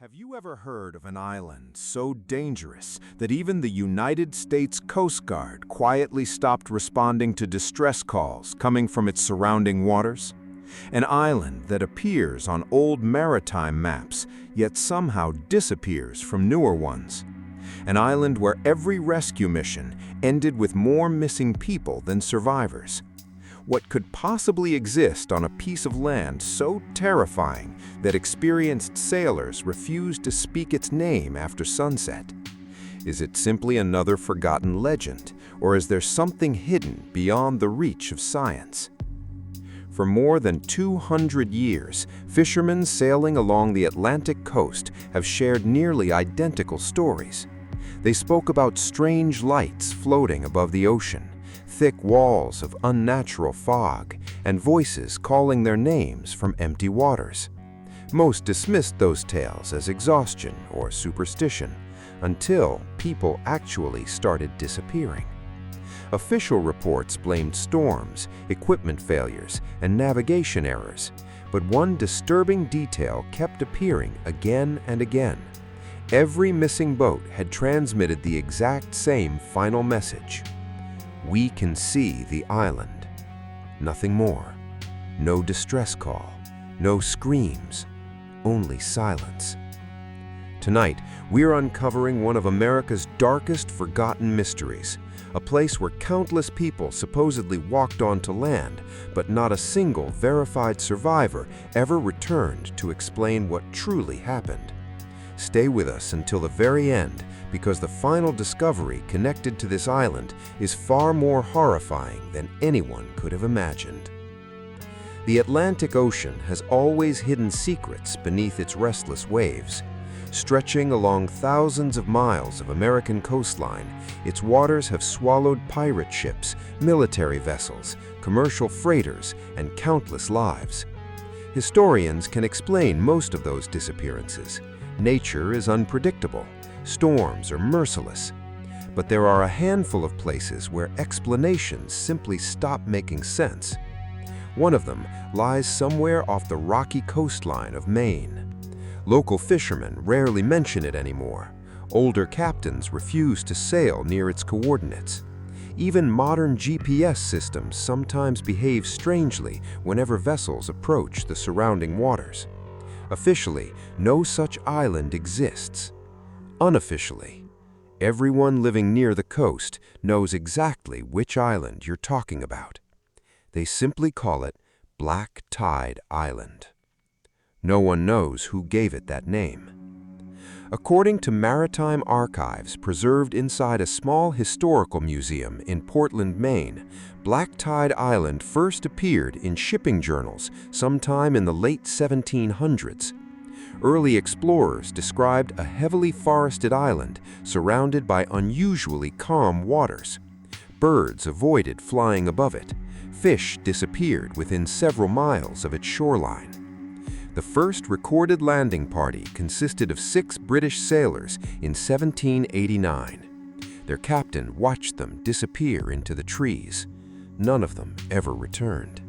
Have you ever heard of an island so dangerous that even the United States Coast Guard quietly stopped responding to distress calls coming from its surrounding waters? An island that appears on old maritime maps, yet somehow disappears from newer ones. An island where every rescue mission ended with more missing people than survivors. What could possibly exist on a piece of land so terrifying that experienced sailors refused to speak its name after sunset? Is it simply another forgotten legend, or is there something hidden beyond the reach of science? For more than 200 years, fishermen sailing along the Atlantic coast have shared nearly identical stories. They spoke about strange lights floating above the ocean, thick walls of unnatural fog, and voices calling their names from empty waters. Most dismissed those tales as exhaustion or superstition, until people actually started disappearing. Official reports blamed storms, equipment failures, and navigation errors, but one disturbing detail kept appearing again and again. Every missing boat had transmitted the exact same final message. We can see the island. Nothing more. No distress call. No screams. Only silence. Tonight, we're uncovering one of America's darkest forgotten mysteries, a place where countless people supposedly walked onto land, but not a single verified survivor ever returned to explain what truly happened. Stay with us until the very end, because the final discovery connected to this island is far more horrifying than anyone could have imagined. The Atlantic Ocean has always hidden secrets beneath its restless waves. Stretching along thousands of miles of American coastline, its waters have swallowed pirate ships, military vessels, commercial freighters, and countless lives. Historians can explain most of those disappearances. Nature is unpredictable. Storms are merciless. But there are a handful of places where explanations simply stop making sense. One of them lies somewhere off the rocky coastline of Maine. Local fishermen rarely mention it anymore. Older captains refuse to sail near its coordinates. Even modern GPS systems sometimes behave strangely whenever vessels approach the surrounding waters. Officially, no such island exists. Unofficially, everyone living near the coast knows exactly which island you're talking about. They simply call it Black Tide Island. No one knows who gave it that name. According to maritime archives preserved inside a small historical museum in Portland, Maine, Black Tide Island first appeared in shipping journals sometime in the late 1700s. Early explorers described a heavily forested island surrounded by unusually calm waters. Birds avoided flying above it. Fish disappeared within several miles of its shoreline. The first recorded landing party consisted of 6 British sailors in 1789. Their captain watched them disappear into the trees. None of them ever returned.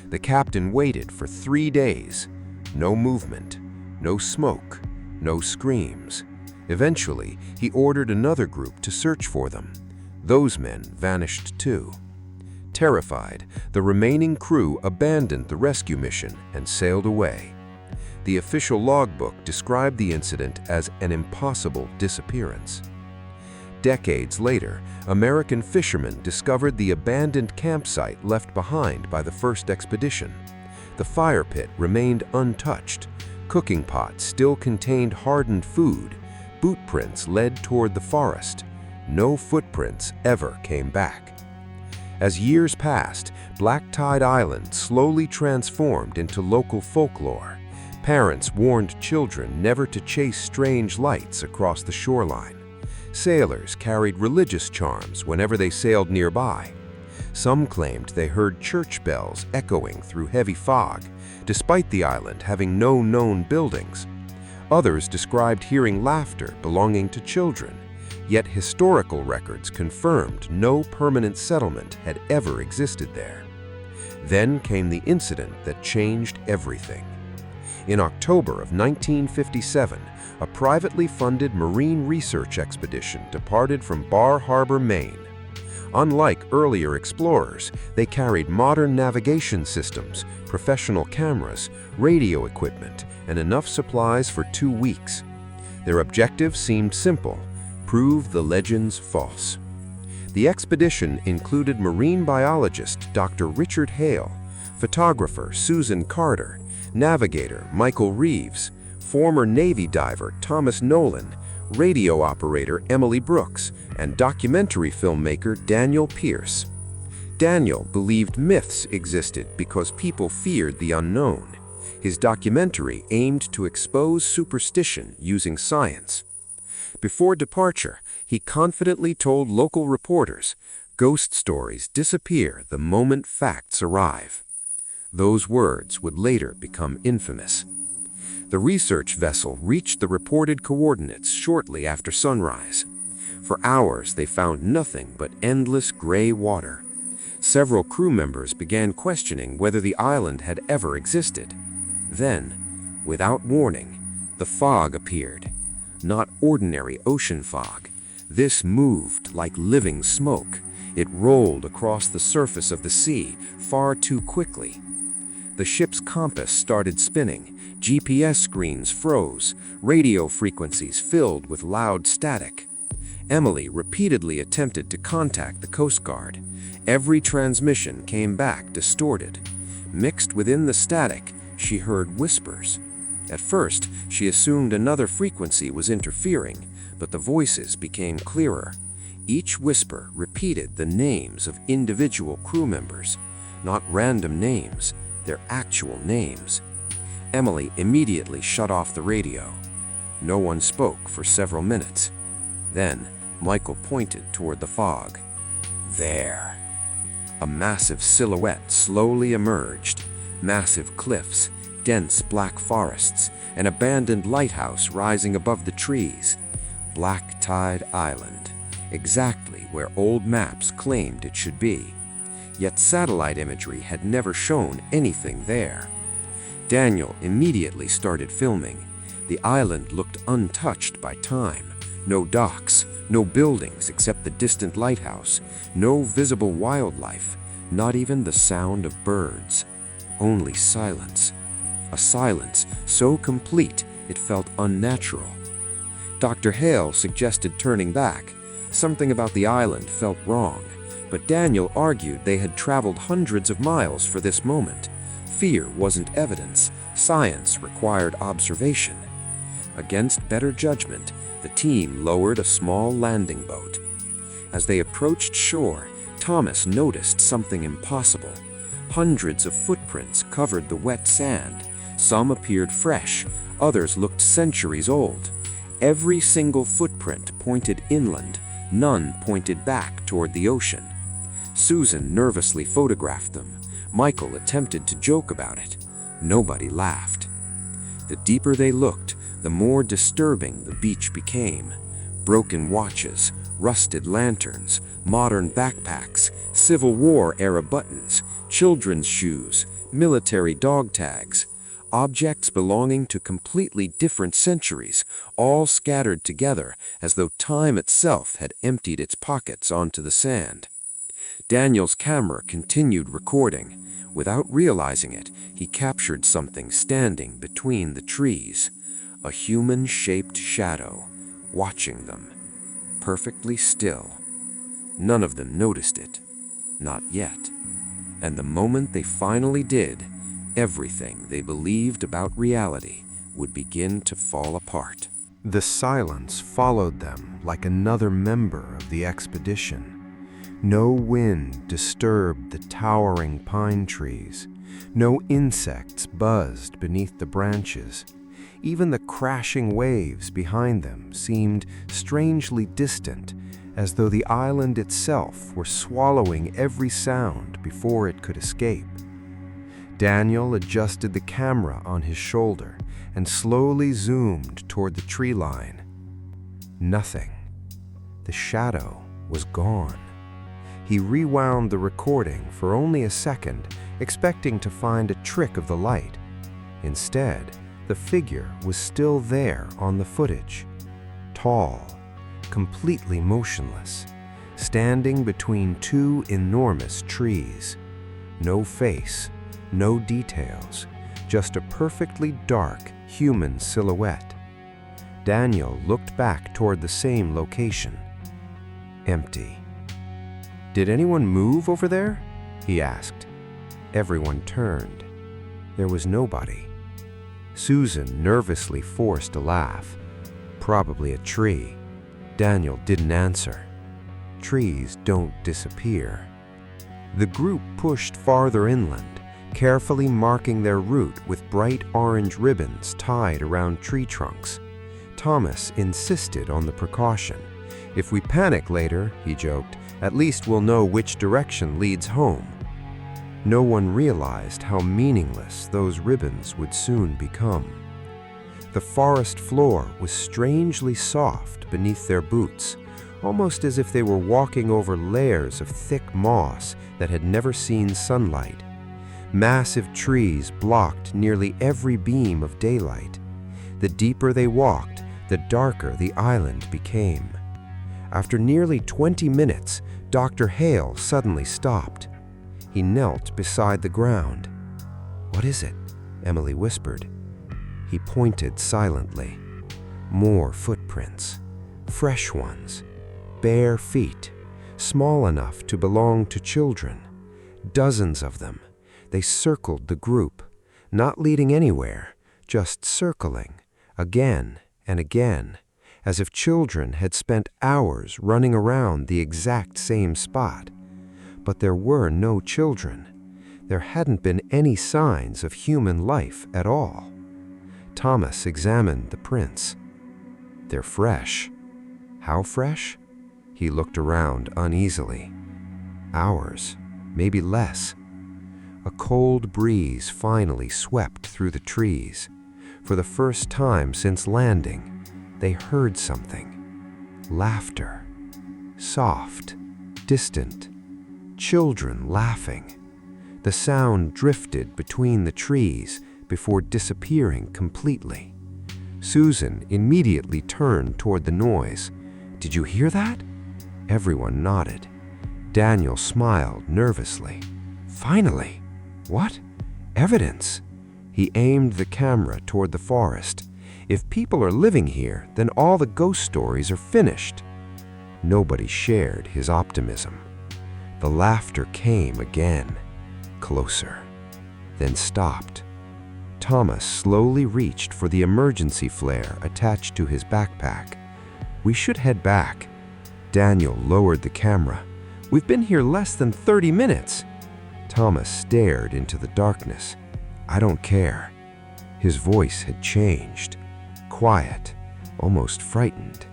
The captain waited for 3 days. No movement, no smoke, no screams. Eventually, he ordered another group to search for them. Those men vanished too. Terrified, the remaining crew abandoned the rescue mission and sailed away. The official logbook described the incident as an impossible disappearance. Decades later, American fishermen discovered the abandoned campsite left behind by the first expedition. The fire pit remained untouched. Cooking pots still contained hardened food. Boot prints led toward the forest. No footprints ever came back. As years passed, Black Tide Island slowly transformed into local folklore. Parents warned children never to chase strange lights across the shoreline. Sailors carried religious charms whenever they sailed nearby. Some claimed they heard church bells echoing through heavy fog, despite the island having no known buildings. Others described hearing laughter belonging to children, yet historical records confirmed no permanent settlement had ever existed there. Then came the incident that changed everything. In October of 1957, a privately funded marine research expedition departed from Bar Harbor, Maine. Unlike earlier explorers, they carried modern navigation systems, professional cameras, radio equipment, and enough supplies for 2 weeks. Their objective seemed simple: prove the legends false. The expedition included marine biologist Dr. Richard Hale, photographer Susan Carter, navigator Michael Reeves, former Navy diver Thomas Nolan, radio operator Emily Brooks, and documentary filmmaker Daniel Pierce. Daniel believed myths existed because people feared the unknown. His documentary aimed to expose superstition using science. Before departure, he confidently told local reporters, "Ghost stories disappear the moment facts arrive." Those words would later become infamous. The research vessel reached the reported coordinates shortly after sunrise. For hours, they found nothing but endless gray water. Several crew members began questioning whether the island had ever existed. Then, without warning, the fog appeared. Not ordinary ocean fog. This moved like living smoke. It rolled across the surface of the sea far too quickly. The ship's compass started spinning. GPS screens froze. Radio frequencies filled with loud static. Emily repeatedly attempted to contact the Coast Guard. Every transmission came back distorted. Mixed within the static, she heard whispers. At first, she assumed another frequency was interfering, but the voices became clearer. Each whisper repeated the names of individual crew members, not random names, their actual names. Emily immediately shut off the radio. No one spoke for several minutes. Then, Michael pointed toward the fog. There. A massive silhouette slowly emerged. Massive cliffs, dense black forests, an abandoned lighthouse rising above the trees. Black Tide Island, exactly where old maps claimed it should be. Yet satellite imagery had never shown anything there. Daniel immediately started filming. The island looked untouched by time. No docks, no buildings except the distant lighthouse, no visible wildlife, not even the sound of birds. Only silence. A silence so complete it felt unnatural. Dr. Hale suggested turning back. Something about the island felt wrong, but Daniel argued they had traveled hundreds of miles for this moment. Fear wasn't evidence. Science required observation. Against better judgment, the team lowered a small landing boat. As they approached shore, Thomas noticed something impossible. Hundreds of footprints covered the wet sand. Some appeared fresh, others looked centuries old. Every single footprint pointed inland, none pointed back toward the ocean. Susan nervously photographed them. Michael attempted to joke about it. Nobody laughed. The deeper they looked, the more disturbing the beach became. Broken watches, rusted lanterns, modern backpacks, Civil War-era buttons, children's shoes, military dog tags, objects belonging to completely different centuries, all scattered together as though time itself had emptied its pockets onto the sand. Daniel's camera continued recording. Without realizing it, he captured something standing between the trees. A human-shaped shadow, watching them, perfectly still. None of them noticed it. Not yet. And the moment they finally did, everything they believed about reality would begin to fall apart. The silence followed them like another member of the expedition. No wind disturbed the towering pine trees. No insects buzzed beneath the branches. Even the crashing waves behind them seemed strangely distant, as though the island itself were swallowing every sound before it could escape. Daniel adjusted the camera on his shoulder and slowly zoomed toward the tree line. Nothing. The shadow was gone. He rewound the recording for only a second, expecting to find a trick of the light. Instead, The figure was still there on the footage, tall, completely motionless, standing between two enormous trees. No face, no details, just a perfectly dark human silhouette. Daniel looked back toward the same location. Empty. "Did anyone move over there?" he asked. Everyone turned. There was nobody. Susan nervously forced a laugh. Probably a tree. Daniel didn't answer. Trees don't disappear. The group pushed farther inland, carefully marking their route with bright orange ribbons tied around tree trunks. Thomas insisted on the precaution. "If we panic later," he joked, "at least we'll know which direction leads home." No one realized how meaningless those ribbons would soon become. The forest floor was strangely soft beneath their boots, almost as if they were walking over layers of thick moss that had never seen sunlight. Massive trees blocked nearly every beam of daylight. The deeper they walked, the darker the island became. After nearly 20 minutes, Dr. Hale suddenly stopped. He knelt beside the ground. "What is it?" Emily whispered. He pointed silently. More footprints, fresh ones, bare feet, small enough to belong to children. Dozens of them. They circled the group, not leading anywhere, just circling, again and again, as if children had spent hours running around the exact same spot. But there were no children. There hadn't been any signs of human life at all. Thomas examined the prints. "They're fresh." "How fresh?" He looked around uneasily. "Hours, maybe less." A cold breeze finally swept through the trees. For the first time since landing, they heard something. Laughter. Soft, distant. Children laughing. The sound drifted between the trees before disappearing completely. Susan immediately turned toward the noise. "Did you hear that?" Everyone nodded. Daniel smiled nervously. "Finally! What? Evidence?" He aimed the camera toward the forest. "If people are living here, then all the ghost stories are finished." Nobody shared his optimism. The laughter came again, closer, then stopped. Thomas slowly reached for the emergency flare attached to his backpack. "We should head back." Daniel lowered the camera. "We've been here less than 30 minutes." Thomas stared into the darkness. "I don't care." His voice had changed. Quiet, almost frightened.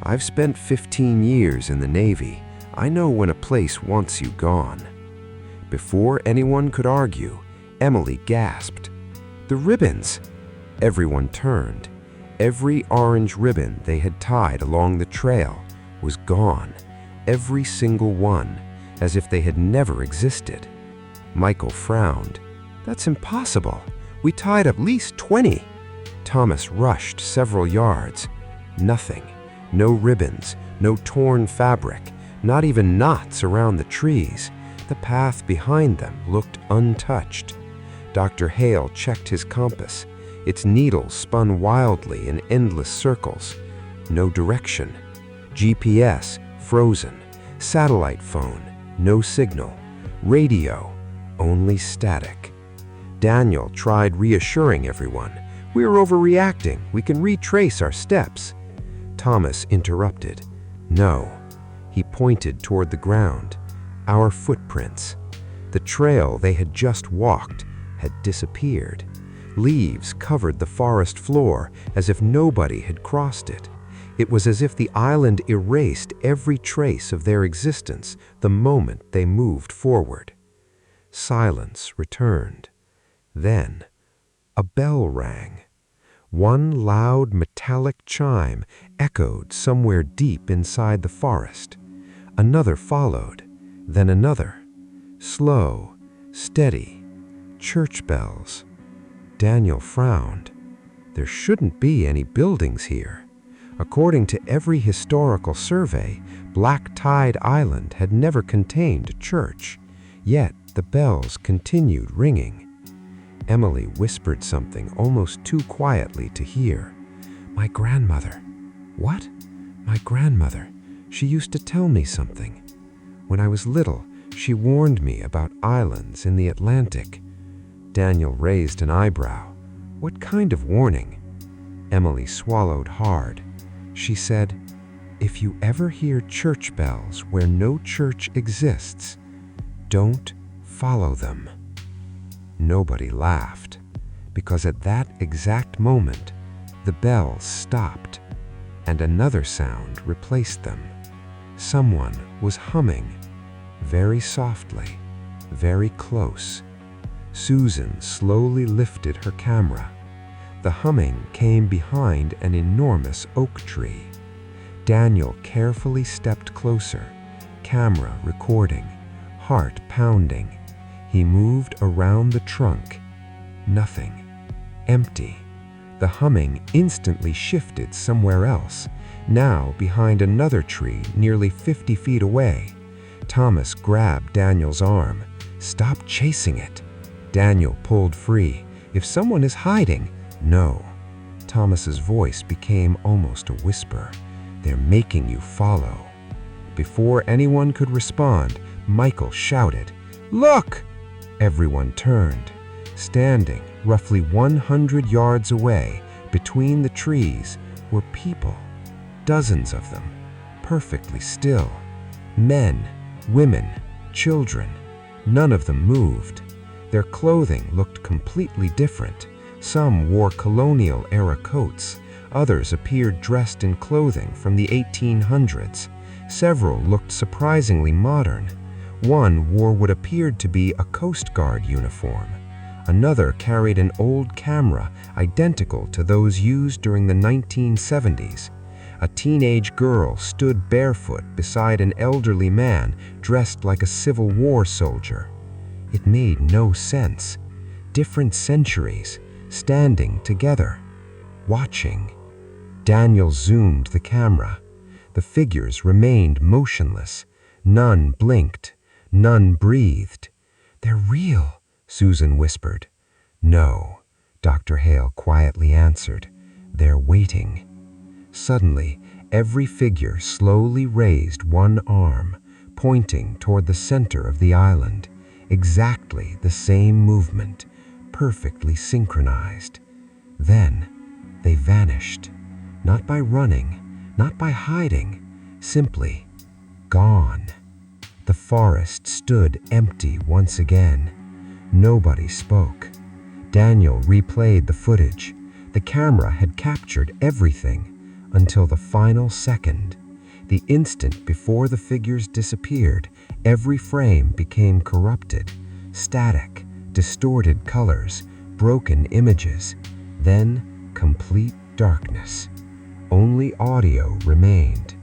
"I've spent 15 years in the Navy. I know when a place wants you gone." Before anyone could argue, Emily gasped. "The ribbons!" Everyone turned. Every orange ribbon they had tied along the trail was gone. Every single one, as if they had never existed. Michael frowned. "That's impossible. We tied at least 20. Thomas rushed several yards. Nothing. No ribbons, no torn fabric, not even knots around the trees. The path behind them looked untouched. Dr. Hale checked his compass. Its needle spun wildly in endless circles. No direction. GPS frozen. Satellite phone, no signal. Radio, only static. Daniel tried reassuring everyone. "We're overreacting. We can retrace our steps." Thomas interrupted. "No." He pointed toward the ground. "Our footprints." The trail they had just walked had disappeared. Leaves covered the forest floor as if nobody had crossed it. It was as if the island erased every trace of their existence the moment they moved forward. Silence returned. Then, a bell rang. One loud metallic chime echoed somewhere deep inside the forest. Another followed, then another. Slow, steady, church bells. Daniel frowned. There shouldn't be any buildings here. According to every historical survey, Black Tide Island had never contained a church. Yet the bells continued ringing. Emily whispered something almost too quietly to hear. "My grandmother." "What?" "My grandmother. She used to tell me something. When I was little, she warned me about islands in the Atlantic." Daniel raised an eyebrow. "What kind of warning?" Emily swallowed hard. She said, "If you ever hear church bells where no church exists, don't follow them." Nobody laughed, because at that exact moment, the bells stopped, and another sound replaced them. Someone was humming, very softly, very close. Susan slowly lifted her camera. The humming came behind an enormous oak tree. Daniel carefully stepped closer, camera recording, heart pounding. He moved around the trunk. Nothing. Empty. The humming instantly shifted somewhere else, now behind another tree nearly 50 feet away. Thomas grabbed Daniel's arm. "Stop chasing it." Daniel pulled free. "If someone is hiding..." "No." Thomas's voice became almost a whisper. "They're making you follow." Before anyone could respond, Michael shouted, "Look!" Everyone turned. Standing roughly 100 yards away, between the trees, were people. Dozens of them, perfectly still. Men, women, children. None of them moved. Their clothing looked completely different. Some wore colonial-era coats. Others appeared dressed in clothing from the 1800s. Several looked surprisingly modern. One wore what appeared to be a Coast Guard uniform. Another carried an old camera identical to those used during the 1970s. A teenage girl stood barefoot beside an elderly man dressed like a Civil War soldier. It made no sense. Different centuries, standing together, watching. Daniel zoomed the camera. The figures remained motionless. None blinked. None breathed. "They're real," Susan whispered. "No," Dr. Hale quietly answered. "They're waiting." Suddenly, every figure slowly raised one arm, pointing toward the center of the island. Exactly the same movement, perfectly synchronized. Then, they vanished. Not by running, not by hiding, simply gone. The forest stood empty once again. Nobody spoke. Daniel replayed the footage. The camera had captured everything until the final second. The instant before the figures disappeared, every frame became corrupted. Static, distorted colors, broken images. Then, complete darkness. Only audio remained.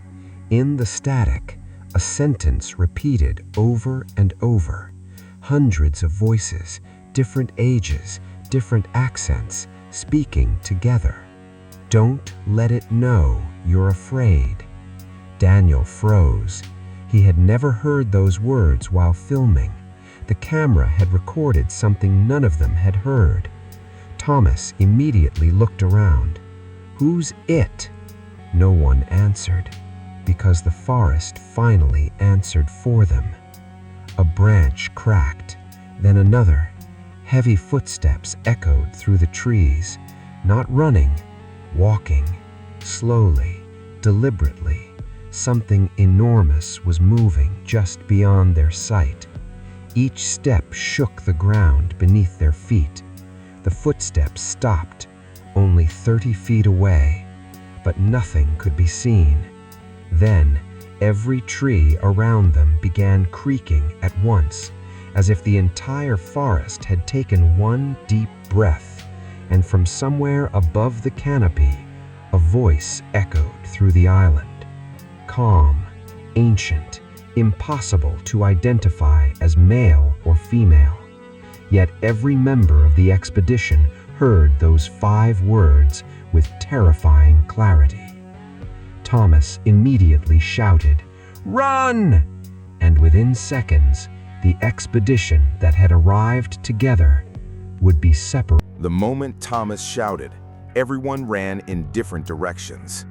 In the static, a sentence repeated over and over. Hundreds of voices, different ages, different accents, speaking together. "Don't let it know you're afraid." Daniel froze. He had never heard those words while filming. The camera had recorded something none of them had heard. Thomas immediately looked around. "Who's it?" No one answered, because the forest finally answered for them. A branch cracked, then another. Heavy footsteps echoed through the trees, not running, walking, slowly, deliberately. Something enormous was moving just beyond their sight. Each step shook the ground beneath their feet. The footsteps stopped, only 30 feet away, but nothing could be seen. Then, every tree around them began creaking at once, as if the entire forest had taken one deep breath, and from somewhere above the canopy, a voice echoed through the island. Calm, ancient, impossible to identify as male or female. Yet every member of the expedition heard those 5 words with terrifying clarity. Thomas immediately shouted, "Run!" And within seconds, the expedition that had arrived together would be separated. The moment Thomas shouted, everyone ran in different directions.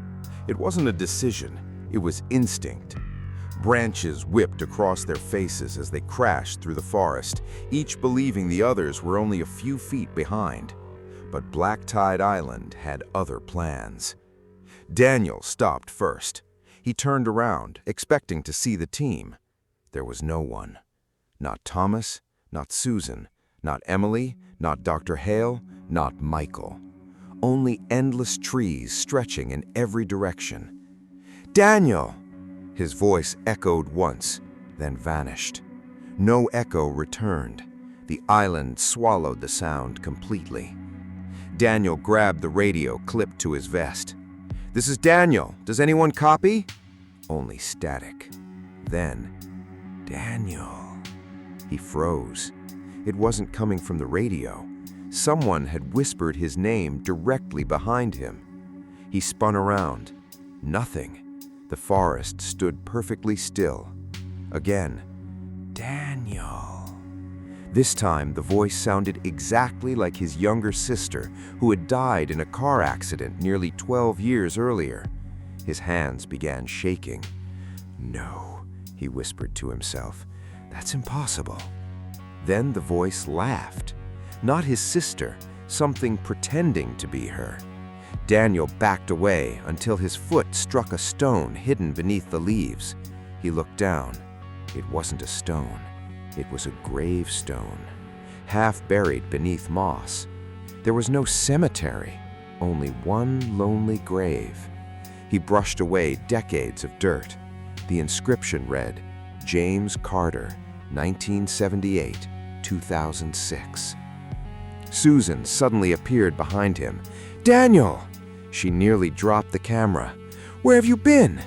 It wasn't a decision, it was instinct. Branches whipped across their faces as they crashed through the forest, each believing the others were only a few feet behind. But Black Tide Island had other plans. Daniel stopped first. He turned around, expecting to see the team. There was no one. Not Thomas, not Susan, not Emily, not Dr. Hale, not Michael. Only endless trees stretching in every direction. "Daniel!" His voice echoed once, then vanished. No echo returned. The island swallowed the sound completely. Daniel grabbed the radio clipped to his vest. "This is Daniel. Does anyone copy?" Only static. Then, "Daniel." He froze. It wasn't coming from the radio. Someone had whispered his name directly behind him. He spun around. Nothing. The forest stood perfectly still. Again, "Daniel." This time, the voice sounded exactly like his younger sister, who had died in a car accident nearly 12 years earlier. His hands began shaking. "No," he whispered to himself. "That's impossible." Then the voice laughed. Not his sister, something pretending to be her. Daniel backed away until his foot struck a stone hidden beneath the leaves. He looked down. It wasn't a stone. It was a gravestone, half buried beneath moss. There was no cemetery, only one lonely grave. He brushed away decades of dirt. The inscription read, "James Carter, 1978, 2006. Susan suddenly appeared behind him. "Daniel!" She nearly dropped the camera. "Where have you been?"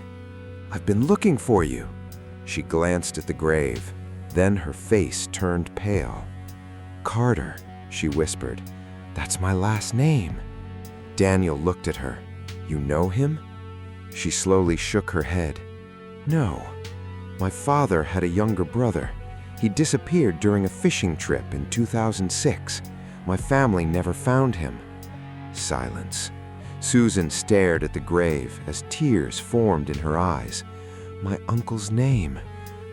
"I've been looking for you." She glanced at the grave. Then her face turned pale. "Carter," she whispered. "That's my last name." Daniel looked at her. "You know him?" She slowly shook her head. "No. My father had a younger brother. He disappeared during a fishing trip in 2006. My family never found him." Silence. Susan stared at the grave as tears formed in her eyes. My uncle's name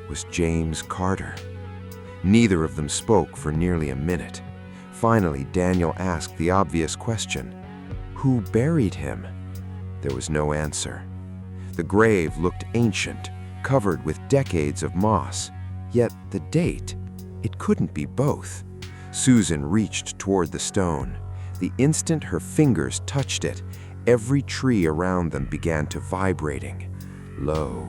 was James Carter. Neither of them spoke for nearly a minute. Finally, Daniel asked the obvious question. "Who buried him?" There was no answer. The grave looked ancient, covered with decades of moss. Yet the date, it couldn't be both. Susan reached toward the stone. The instant her fingers touched it, every tree around them began to vibrating. Low,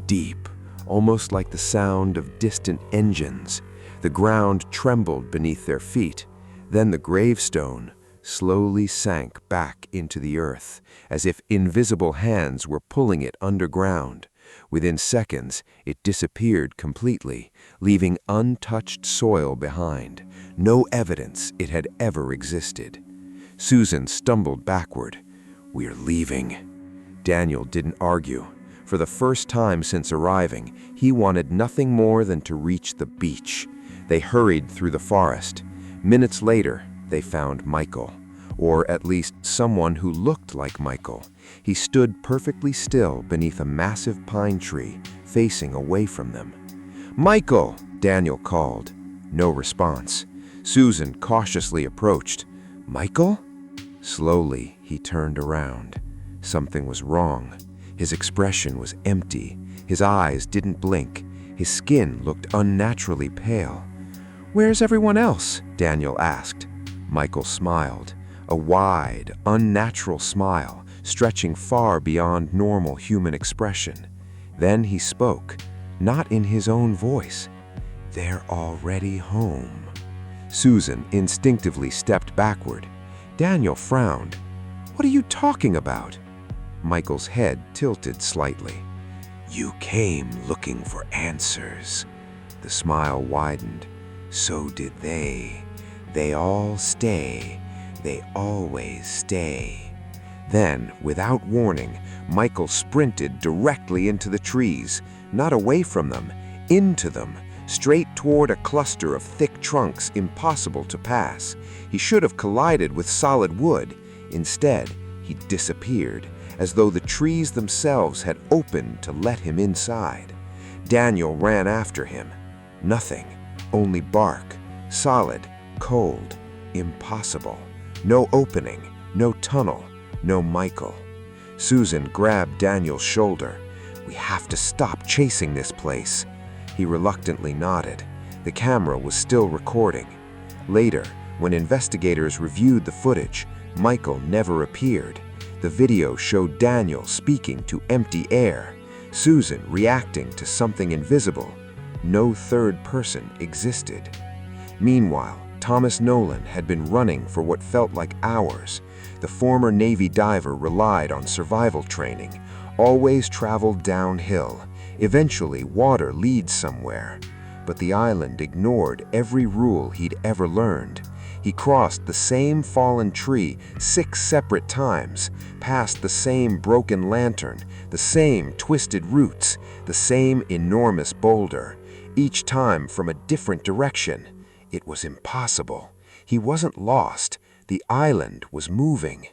deep, almost like the sound of distant engines. The ground trembled beneath their feet. Then the gravestone slowly sank back into the earth, as if invisible hands were pulling it underground. Within seconds, it disappeared completely, leaving untouched soil behind, no evidence it had ever existed. Susan stumbled backward. "We're leaving." Daniel didn't argue. For the first time since arriving, he wanted nothing more than to reach the beach. They hurried through the forest. Minutes later, they found Michael, or at least someone who looked like Michael. He stood perfectly still beneath a massive pine tree, facing away from them. "Michael!" Daniel called. No response. Susan cautiously approached. "Michael?" Slowly, he turned around. Something was wrong. His expression was empty. His eyes didn't blink. His skin looked unnaturally pale. "Where's everyone else?" Daniel asked. Michael smiled, a wide, unnatural smile, stretching far beyond normal human expression. Then he spoke, not in his own voice. "They're already home." Susan instinctively stepped backward. Daniel frowned. "What are you talking about?" Michael's head tilted slightly. "You came looking for answers." The smile widened. "So did they. They all stay. They always stay. Then, without warning, Michael sprinted directly into the trees, not away from them, into them, straight toward a cluster of thick trunks impossible to pass. He should have collided with solid wood. Instead, he disappeared, as though the trees themselves had opened to let him inside. Daniel ran after him. Nothing, only bark, solid, cold, impossible. No opening, no tunnel, no Michael. Susan grabbed Daniel's shoulder. "We have to stop chasing this place." He reluctantly nodded. The camera was still recording. Later, when investigators reviewed the footage, Michael never appeared. The video showed Daniel speaking to empty air, Susan reacting to something invisible. No third person existed. Meanwhile, Thomas Nolan had been running for what felt like hours. The former Navy diver relied on survival training, always traveled downhill. Eventually, water leads somewhere. But the island ignored every rule he'd ever learned. He crossed the same fallen tree 6 separate times, passed the same broken lantern, the same twisted roots, the same enormous boulder, each time from a different direction. It was impossible. He wasn't lost. The island was moving.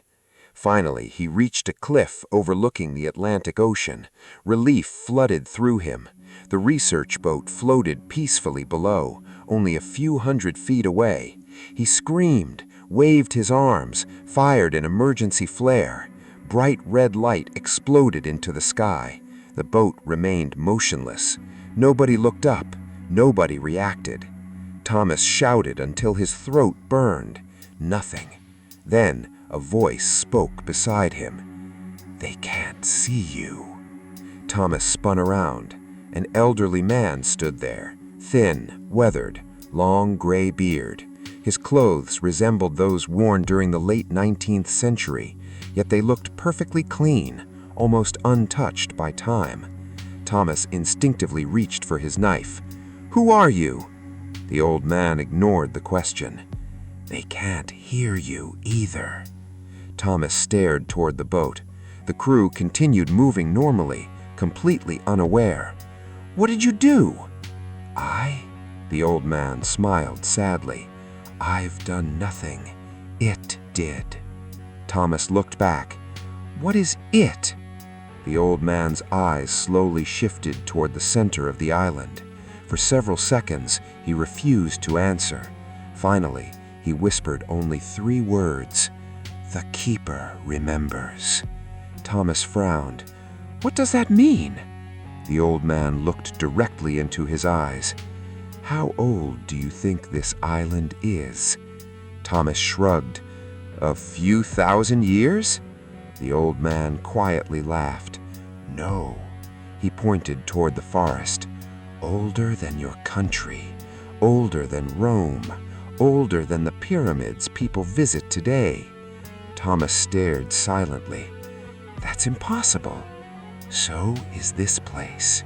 Finally, he reached a cliff overlooking the Atlantic Ocean. Relief flooded through him. The research boat floated peacefully below, only a few hundred feet away. He screamed, waved his arms, fired an emergency flare. Bright red light exploded into the sky. The boat remained motionless. Nobody looked up. Nobody reacted. Thomas shouted until his throat burned. Nothing. Then a voice spoke beside him. "They can't see you." Thomas spun around. An elderly man stood there, thin, weathered, long gray beard. His clothes resembled those worn during the late 19th century, yet they looked perfectly clean, almost untouched by time. Thomas instinctively reached for his knife. "Who are you?" The old man ignored the question. "They can't hear you either." Thomas stared toward the boat. The crew continued moving normally, completely unaware. "What did you do?" "I?" The old man smiled sadly. "I've done nothing. It did." Thomas looked back. "What is it?" The old man's eyes slowly shifted toward the center of the island. For several seconds, he refused to answer. Finally, he whispered only 3 words. "The Keeper remembers." Thomas frowned. "What does that mean?" The old man looked directly into his eyes. "How old do you think this island is?" Thomas shrugged. "A few thousand years?" The old man quietly laughed. "No." He pointed toward the forest. "Older than your country, older than Rome, older than the pyramids people visit today." Thomas stared silently. "That's impossible." "So is this place."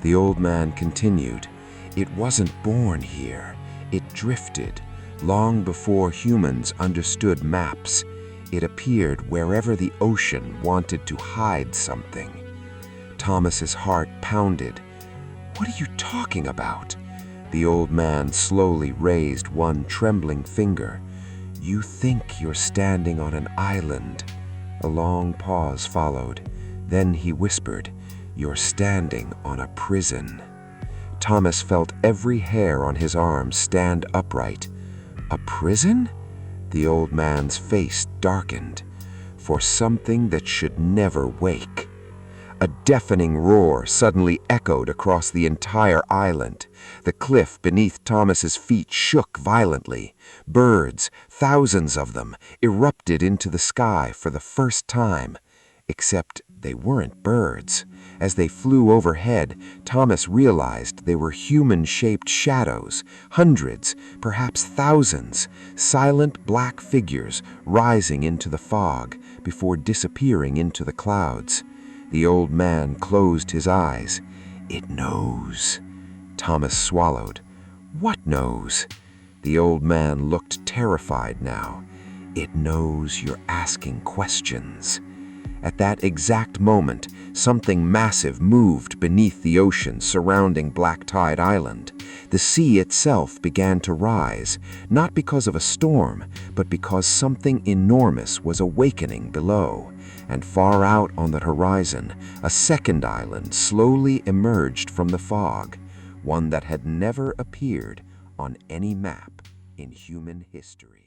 The old man continued. "It wasn't born here. It drifted, long before humans understood maps. It appeared wherever the ocean wanted to hide something." Thomas's heart pounded. "What are you talking about?" The old man slowly raised one trembling finger. "You think you're standing on an island." A long pause followed. Then he whispered, "You're standing on a prison." Thomas felt every hair on his arm stand upright. "A prison?" The old man's face darkened. "For something that should never wake." A deafening roar suddenly echoed across the entire island. The cliff beneath Thomas's feet shook violently. Birds, thousands of them, erupted into the sky for the first time. Except they weren't birds. As they flew overhead, Thomas realized they were human-shaped shadows, hundreds, perhaps thousands, silent black figures rising into the fog before disappearing into the clouds. The old man closed his eyes. "It knows." Thomas swallowed. "What knows?" The old man looked terrified now. It knows you're asking questions. At that exact moment, something massive moved beneath the ocean surrounding Black Tide Island. The sea itself began to rise, not because of a storm, but because something enormous was awakening below. And far out on the horizon, a second island slowly emerged from the fog, one that had never appeared on any map in human history.